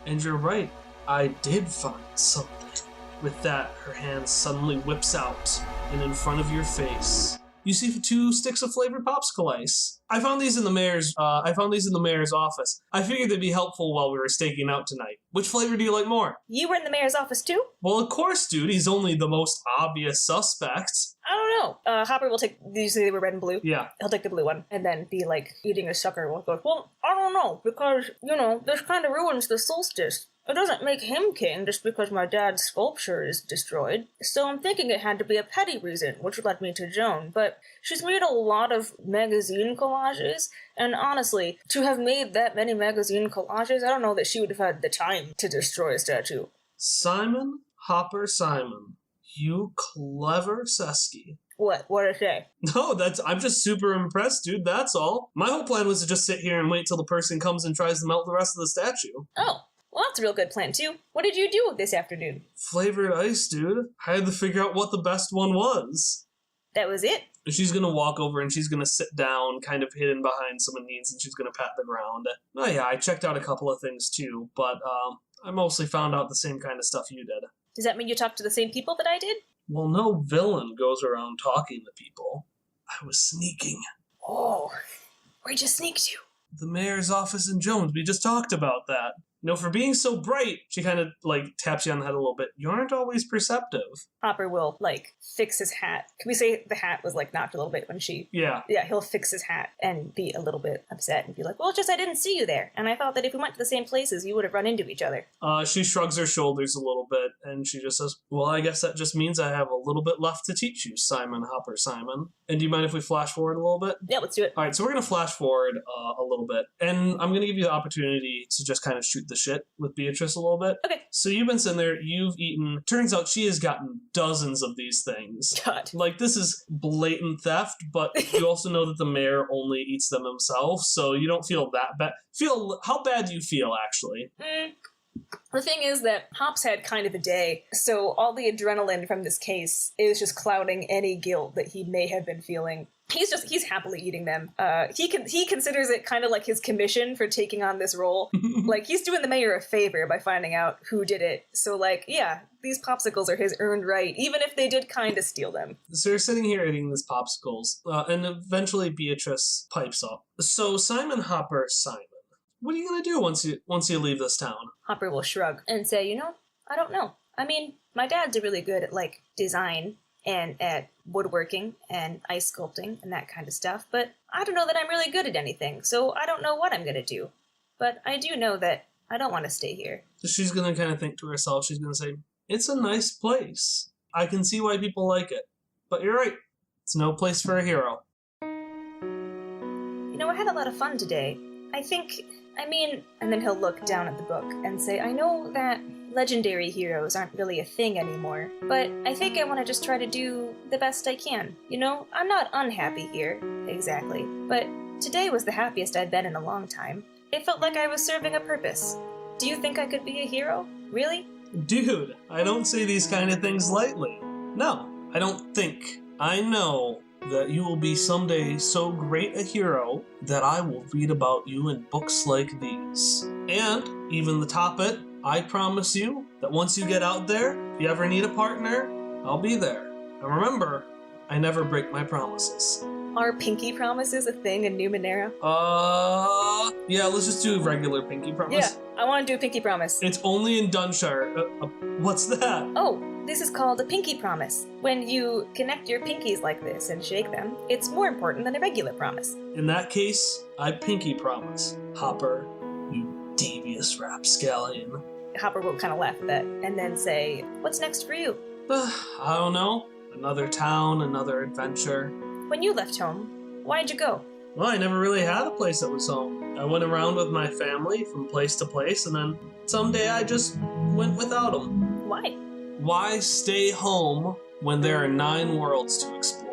And you're right, I did find something. With that, her hand suddenly whips out, and in front of your face, you see 2 sticks of flavored popsicle ice. I found these in the mayor's office. I figured they'd be helpful while we were staking out tonight. Which flavor do you like more? You were in the mayor's office too? Well, of course, dude. He's only the most obvious suspect. I don't know. Hopper will take, did you say they were red and blue? Yeah. He'll take the blue one and then be like eating a sucker. We'll go, well, I don't know, because, this kind of ruins the solstice. It doesn't make him king just because my dad's sculpture is destroyed. So I'm thinking it had to be a petty reason, which led me to Joan. But she's made a lot of magazine collages, and honestly, to have made that many magazine collages, I don't know that she would have had the time to destroy a statue. Simon Hopper Simon, you clever Sesky. What did I say? No, I'm just super impressed, dude, that's all. My whole plan was to just sit here and wait till the person comes and tries to melt the rest of the statue. Oh. Well, that's a real good plan, too. What did you do this afternoon? Flavored ice, dude. I had to figure out what the best one was. That was it? She's gonna walk over and she's gonna sit down, kind of hidden behind some needs, and she's gonna pat the ground. Oh yeah, I checked out a couple of things too, but I mostly found out the same kind of stuff you did. Does that mean you talked to the same people that I did? Well, no villain goes around talking to people. I was sneaking. Oh, where'd you sneak to? The mayor's office in Jones. We just talked about that. For being so bright, she kind of, taps you on the head a little bit. You aren't always perceptive. Hopper will, fix his hat. Can we say the hat was, knocked a little bit when she... Yeah. Yeah, he'll fix his hat and be a little bit upset and be like, well, it's just I didn't see you there. And I thought that if we went to the same places, you would have run into each other. She shrugs her shoulders a little bit, and she just says, well, I guess that just means I have a little bit left to teach you, Simon Hopper Simon. And do you mind if we flash forward a little bit? Yeah, let's do it. All right, so we're going to flash forward a little bit. And I'm going to give you the opportunity to just kind of shoot the shit with Beatrice a little bit. Okay. So you've been sitting there, you've eaten. Turns out she has gotten dozens of these things. God. This is blatant theft, but you also know that the mayor only eats them himself, so you don't feel that bad. How bad do you feel, actually? The thing is that Hops had kind of a day, so all the adrenaline from this case is just clouding any guilt that he may have been feeling. He's happily eating them. He considers it kind of like his commission for taking on this role. He's doing the mayor a favor by finding out who did it. So, yeah, these popsicles are his earned right, even if they did kind of steal them. So you're sitting here eating these popsicles, and eventually Beatrice pipes up. So, Simon Hopper Simon, what are you going to do once you leave this town? Hopper will shrug and say, I don't know. I mean, my dad's really good at, design and at woodworking and ice sculpting and that kind of stuff, but I don't know that I'm really good at anything, so I don't know what I'm going to do. But I do know that I don't want to stay here. She's going to kind of think to herself, she's going to say, it's a nice place. I can see why people like it. But you're right, it's no place for a hero. I had a lot of fun today. And then he'll look down at the book and say, I know that legendary heroes aren't really a thing anymore, but I think I want to just try to do the best I can. I'm not unhappy here, exactly, but today was the happiest I'd been in a long time. It felt like I was serving a purpose. Do you think I could be a hero? Really? Dude, I don't say these kind of things lightly. No, I don't think. I know that you will be someday so great a hero that I will read about you in books like these. And, even to top it, I promise you that once you get out there, if you ever need a partner, I'll be there. And remember, I never break my promises. Are pinky promises a thing in Numenera? Yeah, let's just do a regular pinky promise. Yeah, I want to do a pinky promise. It's only in Dunshire. What's that? Oh, this is called a pinky promise. When you connect your pinkies like this and shake them, it's more important than a regular promise. In that case, I pinky promise. Hopper, you devious hideous rapscallion. Hopper will kind of laugh at that and then say, "What's next for you?" I don't know. Another town, another adventure. When you left home, why'd you go? Well, I never really had a place that was home. I went around with my family from place to place, and then someday I just went without them. Why? Why stay home when there are 9 worlds to explore?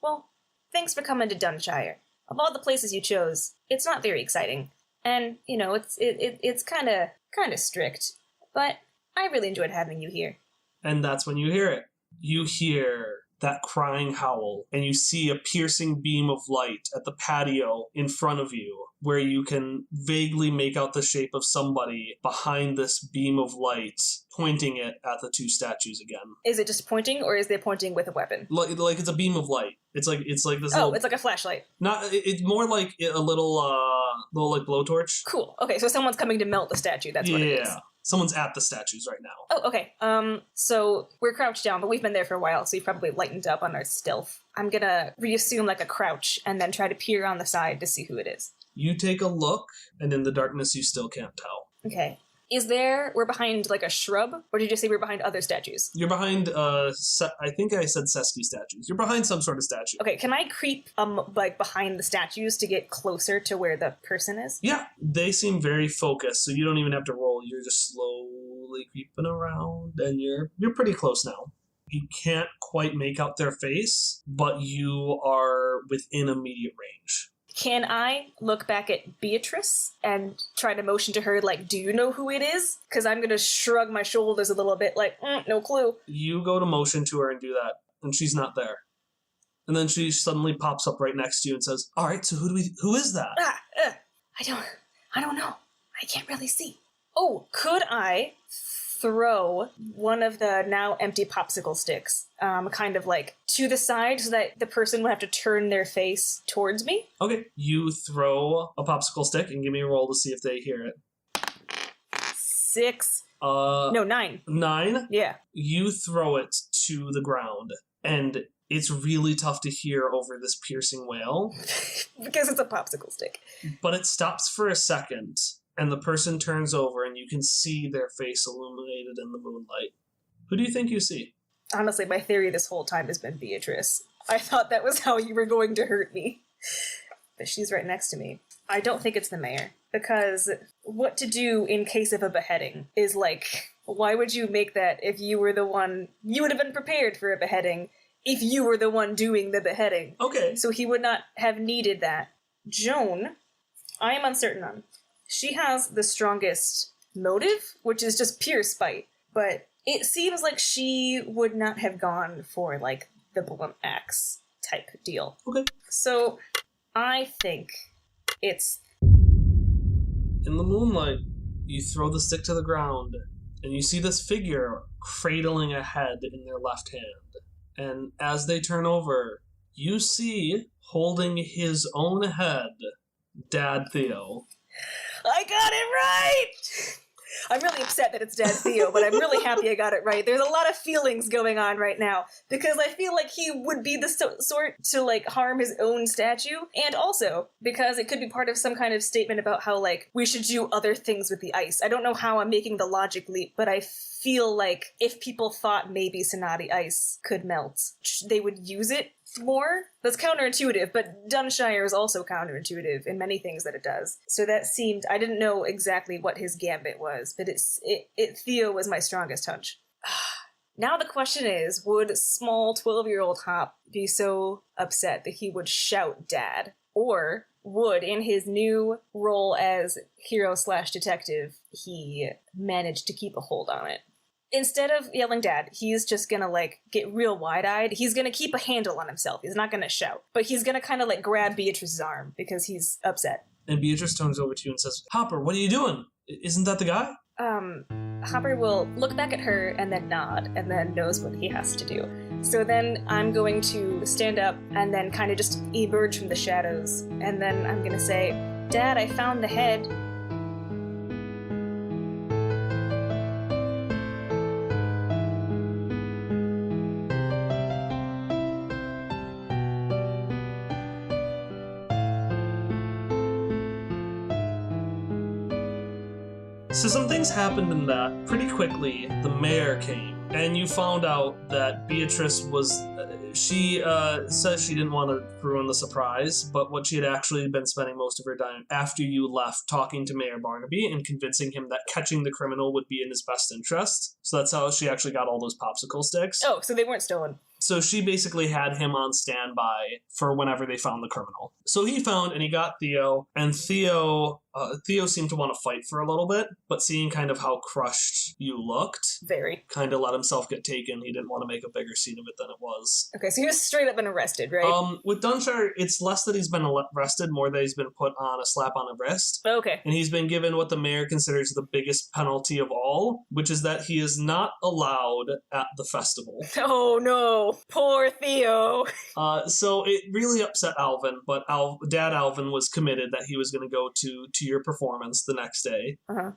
Well, thanks for coming to Dunshire. Of all the places you chose, it's not very exciting. And, it's kind of strict. But I really enjoyed having you here. And that's when you hear it. You hear that crying howl, and you see a piercing beam of light at the patio in front of you, where you can vaguely make out the shape of somebody behind this beam of light, pointing it at the 2 statues again. Is it just pointing, or is they pointing with a weapon? Like it's a beam of light. It's like this. Oh, it's like a flashlight. It's more like a little like blowtorch. Cool. Okay, so someone's coming to melt the statue. That's what it is. Yeah. Someone's at the statues right now. Oh, okay. So we're crouched down, but we've been there for a while, so we've probably lightened up on our stealth. I'm gonna reassume like a crouch and then try to peer on the side to see who it is. You take a look, and in the darkness you still can't tell. Okay. We're behind like a shrub, or did you say we're behind other statues? You're behind, I think I said Sesky statues. You're behind some sort of statue. Okay, can I creep, like, behind the statues to get closer to where the person is? Yeah, they seem very focused, so you don't even have to roll. You're just slowly creeping around, and you're pretty close now. You can't quite make out their face, but you are within immediate range. Can I look back at Beatrice and try to motion to her, like, do you know who it is? Because I'm going to shrug my shoulders a little bit, like, no clue. You go to motion to her and do that, and she's not there. And then she suddenly pops up right next to you and says, "All right, so who is that?" I don't know. I can't really see. Oh, could I throw one of the now empty popsicle sticks, kind of like to the side so that the person would have to turn their face towards me? Okay, you throw a popsicle stick and give me a roll to see if they hear it. 6. No, 9. 9? Yeah. You throw it to the ground, and it's really tough to hear over this piercing wail. Because it's a popsicle stick. But it stops for a second, and the person turns over, and you can see their face illuminated in the moonlight. Who do you think you see? Honestly, my theory this whole time has been Beatrice. I thought that was how you were going to hurt me. But she's right next to me. I don't think it's the mayor. Because what to do in case of a beheading is like, why would you make that if you were the one... You would have been prepared for a beheading if you were the one doing the beheading. Okay. So he would not have needed that. Joan, I am uncertain on. She has the strongest motive, which is just pure spite. But it seems like she would not have gone for, like, the blunt axe type deal. Okay. So I think it's... In the moonlight, you throw the stick to the ground, and you see this figure cradling a head in their left hand. And as they turn over, you see, holding his own head, Dad Theo. I got it right! I'm really upset that it's Dad Theo, but I'm really happy I got it right. There's a lot of feelings going on right now, because I feel like he would be the sort to, like, harm his own statue, and also because it could be part of some kind of statement about how, like, we should do other things with the ice. I don't know how I'm making the logic leap, but I feel like if people thought maybe Sonati ice could melt, they would use it more. That's counterintuitive, but Dunshire is also counterintuitive in many things that it does. So that seemed, I didn't know exactly what his gambit was, but Theo was my strongest hunch. Now the question is, would small 12-year-old Hop be so upset that he would shout Dad? Or would, in his new role as hero/detective, he manage to keep a hold on it? Instead of yelling Dad, he's just gonna, like, get real wide-eyed. He's gonna keep a handle on himself. He's not gonna shout. But he's gonna kind of, like, grab Beatrice's arm because he's upset. And Beatrice turns over to you and says, "Hopper, what are you doing? Isn't that the guy?" Hopper will look back at her and then nod, and then knows what he has to do. So then I'm going to stand up and then kind of just emerge from the shadows, and then I'm gonna say, Dad, I found the head. So some things happened in that. Pretty quickly, the mayor came, and you found out that Beatrice was... she says she didn't want to ruin the surprise, but what she had actually been spending most of her time after you left talking to Mayor Barnaby and convincing him that catching the criminal would be in his best interest. So that's how she actually got all those popsicle sticks. Oh, so they weren't stolen. So she basically had him on standby for whenever they found the criminal. So he found and he got Theo, and Theo seemed to want to fight for a little bit, but seeing kind of how crushed you looked, Very. kind of let himself get taken. He didn't want to make a bigger scene of it than it was. Okay, so he was straight up been arrested, right? With Dunshire, it's less that he's been arrested, more that he's been put on a slap on the wrist. Okay. And he's been given what the mayor considers the biggest penalty of all, which is that he is not allowed at the festival. Oh no, poor Theo. So it really upset Alvin, but Dad Alvin was committed that he was going to go to your performance the next day. Uh-huh.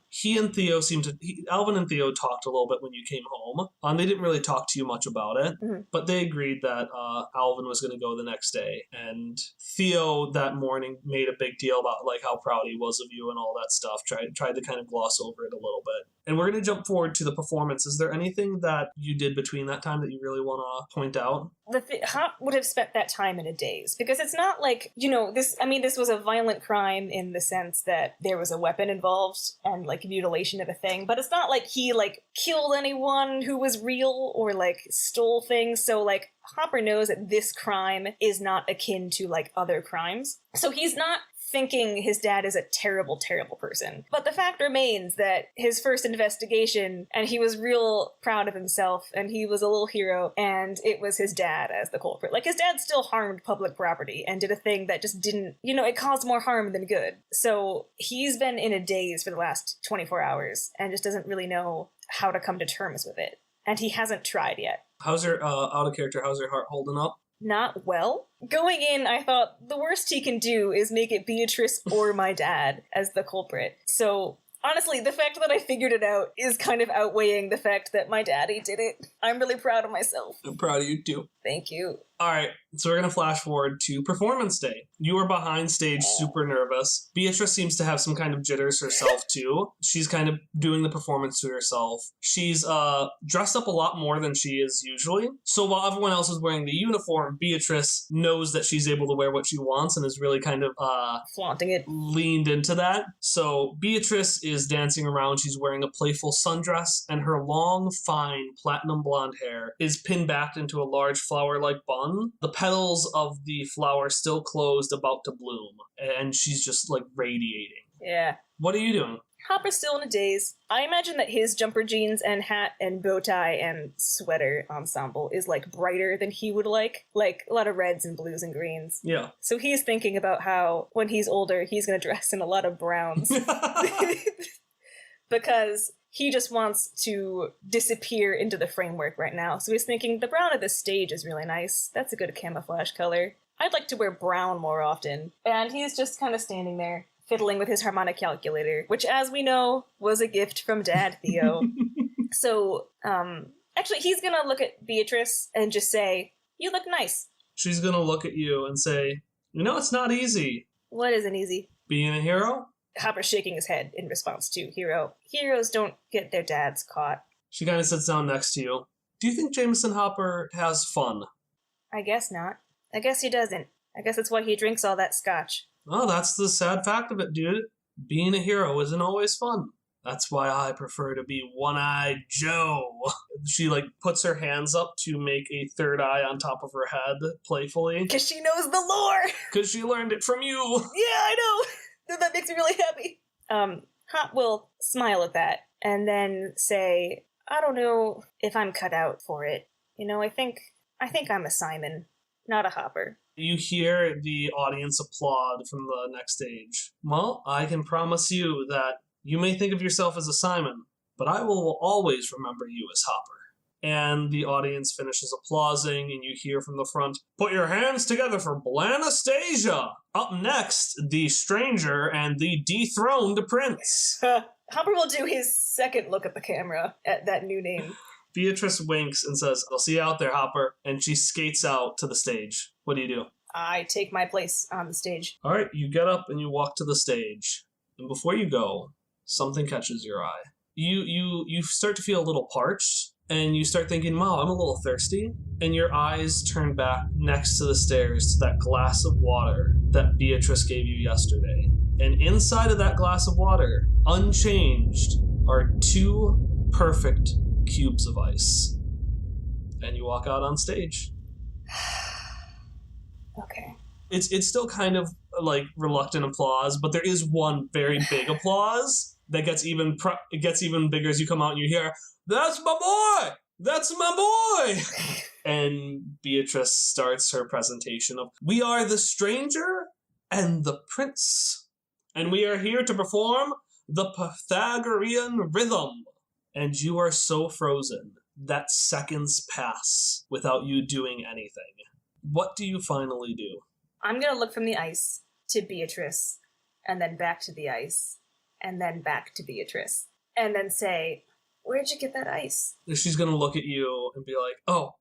Alvin and Theo talked a little bit when you came home. They didn't really talk to you much about it, but they agreed that Alvin was going to go the next day. And Theo that morning made a big deal about like how proud he was of you and all that stuff. Tried to kind of gloss over it a little bit. And we're going to jump forward to the performance. Is there anything that you did between that time that you really want to point out? Hop would have spent that time in a daze, because it's not like, this was a violent crime in the sense that there was a weapon involved and like mutilation of a thing, but it's not like he like killed anyone who was real or like stole things. So like Hopper knows that this crime is not akin to like other crimes. So he's not thinking his dad is a terrible, terrible person. But the fact remains that his first investigation, and he was real proud of himself, and he was a little hero, and it was his dad as the culprit. Like, his dad still harmed public property and did a thing that just didn't, it caused more harm than good. So he's been in a daze for the last 24 hours and just doesn't really know how to come to terms with it. And he hasn't tried yet. How's your, out of character, how's your heart holding up? Not well. Going in, I thought the worst he can do is make it Beatrice or my dad as the culprit. So, honestly, the fact that I figured it out is kind of outweighing the fact that my daddy did it. I'm really proud of myself. I'm proud of you, too. Thank you. All right, so we're going to flash forward to performance day. You are behind stage, super nervous. Beatrice seems to have some kind of jitters herself, too. She's kind of doing the performance to herself. She's dressed up a lot more than she is usually. So while everyone else is wearing the uniform, Beatrice knows that she's able to wear what she wants and is really kind of flaunting it, leaned into that. So Beatrice is dancing around. She's wearing a playful sundress, and her long, fine, platinum blonde hair is pinned back into a large flower-like bun. The petals of the flower still closed, about to bloom, and she's just like radiating. Yeah. What are you doing? Hopper's still in a daze. I imagine that his jumper jeans and hat and bow tie and sweater ensemble is like brighter than he would like a lot of reds and blues and greens. Yeah. So he's thinking about how when he's older he's going to dress in a lot of browns. Because he just wants to disappear into the framework right now. So he's thinking the brown of the stage is really nice. That's a good camouflage color. I'd like to wear brown more often. And he's just kind of standing there, fiddling with his harmonic calculator, which, as we know, was a gift from Dad Theo. So, actually, he's gonna look at Beatrice and just say, "You look nice." She's gonna look at you and say, it's not easy. What isn't easy? Being a hero? Hopper's shaking his head in response to hero. Heroes don't get their dads caught. She kind of sits down next to you. Do you think Jameson Hopper has fun? I guess not. I guess he doesn't. I guess that's why he drinks all that scotch. Oh, that's the sad fact of it, dude. Being a hero isn't always fun. That's why I prefer to be One-Eyed Joe. She, puts her hands up to make a third eye on top of her head, playfully. Because she knows the lore! Because she learned it from you! Yeah, I know! That makes me really happy. Hop will smile at that, and then say, I don't know if I'm cut out for it. I think I'm a Simon, not a Hopper. You hear the audience applaud from the next stage. Well, I can promise you that You may think of yourself as a Simon, but I will always remember you as Hopper. And the audience finishes applauding, and you hear from the front, "Put your hands together for Blanastasia! Up next, the stranger and the dethroned prince." Hopper will do his second look at the camera at that new name. Beatrice winks and says, "I'll see you out there, Hopper." And she skates out to the stage. What do you do? I take my place on the stage. All right, you get up and you walk to the stage. And before you go, something catches your eye. You start to feel a little parched. And you start thinking, wow, I'm a little thirsty. And your eyes turn back next to the stairs to that glass of water that Beatrice gave you yesterday. And inside of that glass of water, unchanged, are 2 perfect cubes of ice. And you walk out on stage. Okay. It's still kind of like reluctant applause, but there is one very big applause that gets even bigger as you come out and you hear, "That's my boy! That's my boy!" And Beatrice starts her presentation of, "We are the stranger and the prince, and we are here to perform the Pythagorean rhythm." And you are so frozen that seconds pass without you doing anything. What do you finally do? I'm going to look from the ice to Beatrice, and then back to the ice, and then back to Beatrice, and then say, "Where'd you get that ice?" She's going to look at you and be like, oh,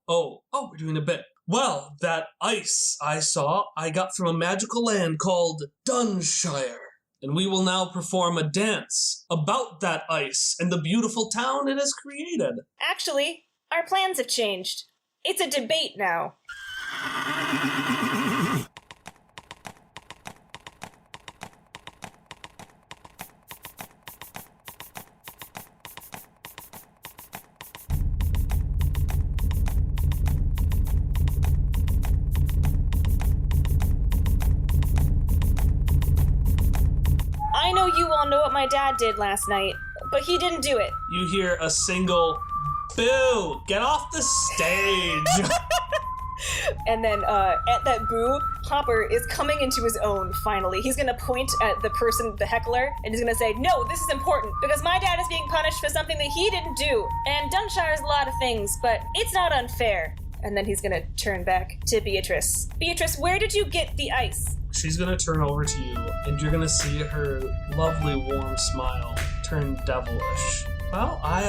we're doing a bit. "Well, that ice I got from a magical land called Dunshire. And we will now perform a dance about that ice and the beautiful town it has created." Actually, our plans have changed. It's a debate now. I know you all know what my dad did last night, but he didn't do it. You hear a single, "Boo! Get off the stage!" And then at that boo, Hopper is coming into his own, finally. He's going to point at the person, the heckler, and he's going to say, "No, this is important, because my dad is being punished for something that he didn't do. And Dunshire is a lot of things, but it's not unfair." And then he's going to turn back to Beatrice. "Beatrice, where did you get the ice?" She's going to turn over to you, and you're going to see her lovely warm smile turn devilish. "Well, I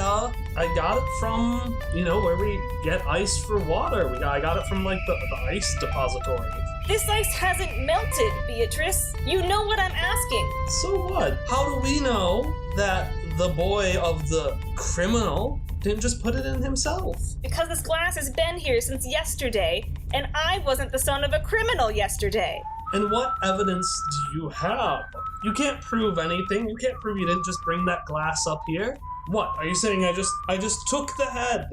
got it from, where we get ice for water. I got it from, the ice depository." This ice hasn't melted, Beatrice. You know what I'm asking. "So what? How do we know that the boy of the criminal didn't just put it in himself?" Because this glass has been here since yesterday, and I wasn't the son of a criminal yesterday. "And what evidence do you have? You can't prove anything. You can't prove you didn't just bring that glass up here. What, are you saying I just took the head?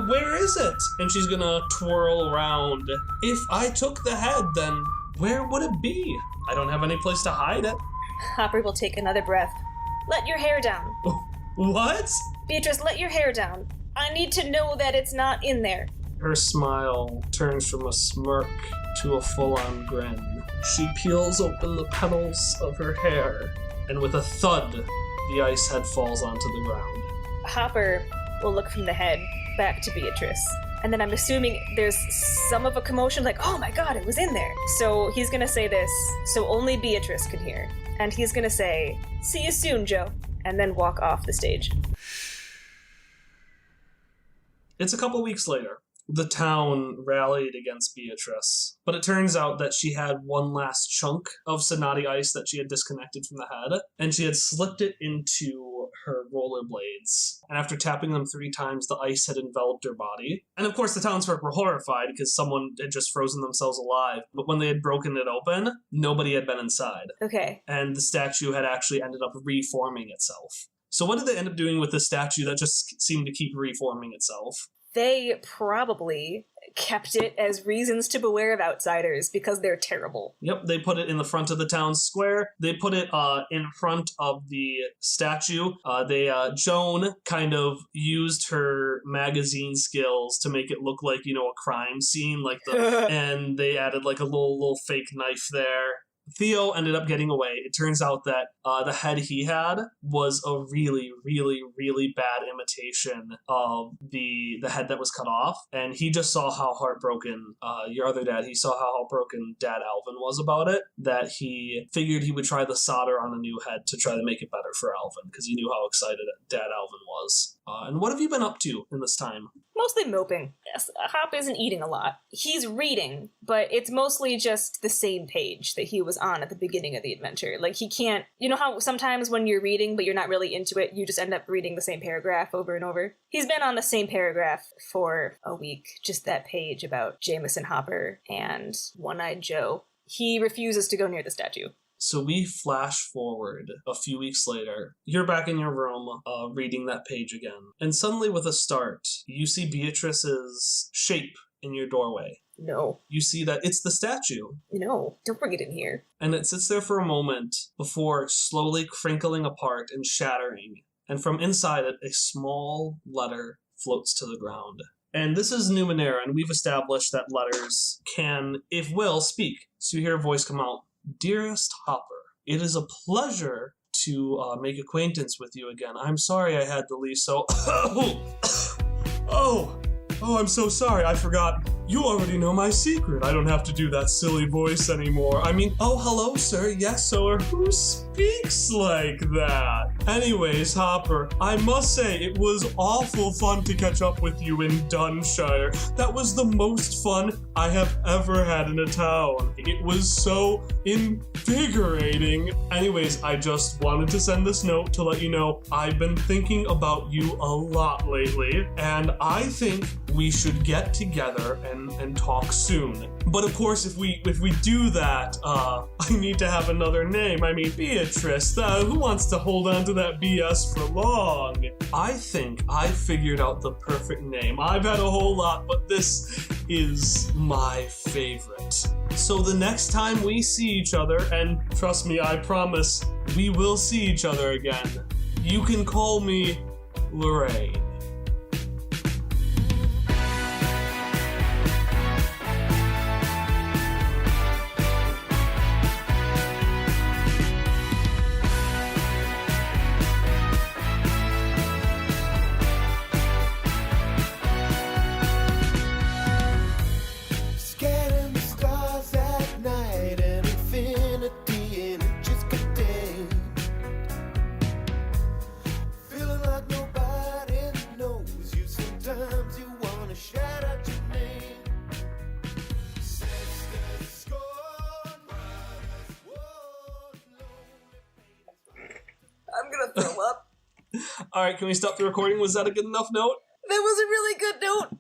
Where is it?" And she's gonna twirl around. "If I took the head, then where would it be? I don't have any place to hide it." Hopper will take another breath. "Let your hair down." "What?" "Beatrice, let your hair down. I need to know that it's not in there." Her smile turns from a smirk to a full-on grin. She peels open the petals of her hair, and with a thud, the ice head falls onto the ground. Hopper will look from the head back to Beatrice. And then I'm assuming there's some of a commotion, like, "Oh my god, it was in there." So he's gonna say this, so only Beatrice can hear. And he's gonna say, "See you soon, Joe," and then walk off the stage. It's a couple weeks later. The town rallied against Beatrice, but it turns out that she had one last chunk of Sonati ice that she had disconnected from the head, and she had slipped it into her rollerblades. And after tapping them 3 times, the ice had enveloped her body. And of course, the townsfolk were horrified because someone had just frozen themselves alive. But when they had broken it open, nobody had been inside. Okay. And the statue had actually ended up reforming itself. So what did they end up doing with the statue that just seemed to keep reforming itself? They probably kept it as reasons to beware of outsiders because they're terrible. Yep, they put it in the front of the town square. They put it in front of the statue. Joan kind of used her magazine skills to make it look like, a crime scene, and they added like a little fake knife there Theo ended up getting away. It turns out that the head he had was a really, really, really bad imitation of the head that was cut off. And he just saw how heartbroken your other dad, he saw how heartbroken Dad Alvin was about it, that he figured he would try the solder on a new head to try to make it better for Alvin, because he knew how excited Dad Alvin was. And what have you been up to in this time? Mostly moping. Yes, Hop isn't eating a lot. He's reading, but it's mostly just the same page that he was on at the beginning of the adventure. Like, he can't... You know how sometimes when you're reading, but you're not really into it, you just end up reading the same paragraph over and over? He's been on the same paragraph for a week. Just that page about Jameson Hopper and One-Eyed Joe. He refuses to go near the statue. So we flash forward a few weeks later. You're back in your room, reading that page again. And suddenly, with a start, you see Beatrice's shape in your doorway. No. You see that it's the statue. No, don't bring it in here. And it sits there for a moment before slowly crinkling apart and shattering. And from inside it, a small letter floats to the ground. And this is Numenera, and we've established that letters can, if will, speak. So you hear a voice come out. Dearest Hopper, it is a pleasure to make acquaintance with you again. I'm sorry I had to leave so... Oh, I'm so sorry. I forgot. You already know my secret. I don't have to do that silly voice anymore. I mean, oh, hello, sir. Yes, sir. Who speaks like that? Anyways, Hopper, I must say it was awful fun to catch up with you in Dunshire. That was the most fun I have ever had in a town. It was so invigorating. Anyways, I just wanted to send this note to let you know I've been thinking about you a lot lately, and I think we should get together and talk soon. But of course, if we do that, I need to have another name. I mean, Beatrice, who wants to hold on to that BS for long? I think I figured out the perfect name. I've had a whole lot, but this is my favorite. So the next time we see each other, and trust me, I promise, we will see each other again, you can call me Lorraine. I'm gonna throw up. All right, can we stop the recording? Was that a good enough note? That was a really good note.